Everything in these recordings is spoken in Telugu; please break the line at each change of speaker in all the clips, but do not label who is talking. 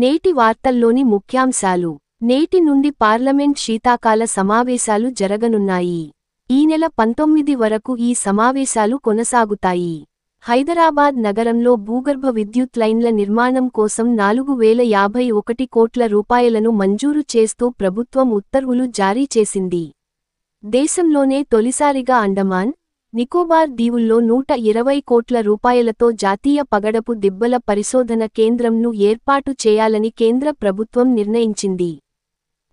నేటి వార్తల్లోని ముఖ్యాంశాలు. నేటి నుండి పార్లమెంట్ శీతాకాల సమావేశాలు జరగనున్నాయి. ఈ నెల 19 వరకు ఈ సమావేశాలు కొనసాగుతాయి. హైదరాబాద్ నగరంలో భూగర్భ విద్యుత్ లైన్ల నిర్మాణం కోసం 4051 కోట్ల రూపాయలను మంజూరు చేస్తూ ప్రభుత్వం ఉత్తర్వులు జారీ చేసింది. దేశంలోనే తొలిసారిగా అండమాన్, నికోబార్ దీవుల్లో 120 కోట్ల రూపాయలతో జాతీయ పగడపు దిబ్బల పరిశోధన కేంద్రంను ఏర్పాటు చేయాలని కేంద్ర ప్రభుత్వం నిర్ణయించింది.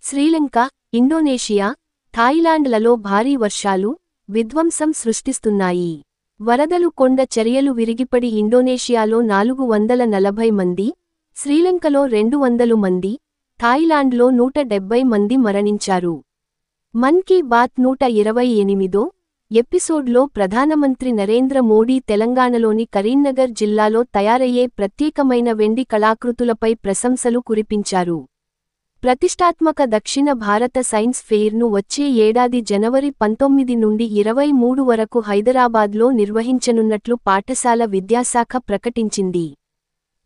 శ్రీలంక, ఇండోనేషియా, థాయిలాండ్లలో భారీ వర్షాలు, విధ్వంసం సృష్టిస్తున్నాయి. వరదలు కొండ చర్యలు విరిగిపడి ఇండోనేషియాలో 440 మంది, శ్రీలంకలో 200 మంది, థాయిలాండ్లో 170 మంది మరణించారు. మన్ కీ బాత్ 128దో ఎపిసోడ్లో ప్రధానమంత్రి నరేంద్ర మోడీ తెలంగాణలోని కరీంనగర్ జిల్లాలో తయారయ్యే ప్రత్యేకమైన వెండి కళాకృతులపై ప్రశంసలు కురిపించారు. ప్రతిష్టాత్మక దక్షిణ భారత సైన్స్ ఫెయిర్ను వచ్చే ఏడాది జనవరి 19 నుండి 23 వరకు హైదరాబాద్లో నిర్వహించనున్నట్లు పాఠశాల విద్యాశాఖ ప్రకటించింది.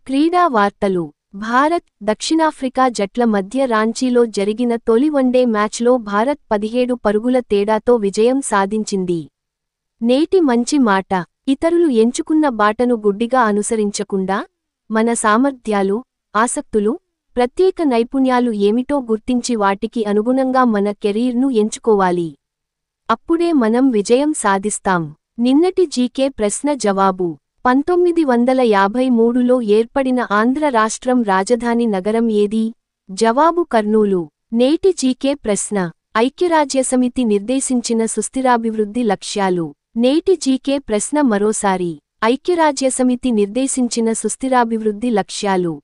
క్రీడా వార్తలు. భారత్, దక్షిణాఫ్రికా జట్ల మధ్య రాంచీలో జరిగిన తొలి వన్డే మ్యాచ్లో భారత్ 17 పరుగుల తేడాతో విజయం సాధించింది. నేటి మంచి మాట. ఇతరులు ఎంచుకున్న బాటను గుడ్డిగా అనుసరించకుండా, మన సామర్థ్యాలు, ఆసక్తులు, ప్రత్యేక నైపుణ్యాలు ఏమిటో గుర్తించి వాటికి అనుగుణంగా మన కెరీర్ను ఎంచుకోవాలి. అప్పుడే మనం విజయం సాధిస్తాం. నిన్నటి జీకే ప్రశ్న జవాబు. 1953లో ఏర్పడిన ఆంధ్ర రాష్ట్రం రాజధాని నగరం ఏది? జవాబు కర్నూలు. నేటి జీకే ప్రశ్న. ఐక్యరాజ్యసమితి నిర్దేశించిన సుస్థిరాభివృద్ధి లక్ష్యాలు. నేటి జీకే ప్రశ్న మరోసారి. ఐక్యరాజ్యసమితి నిర్దేశించిన సుస్థిరాభివృద్ధి లక్ష్యాలు.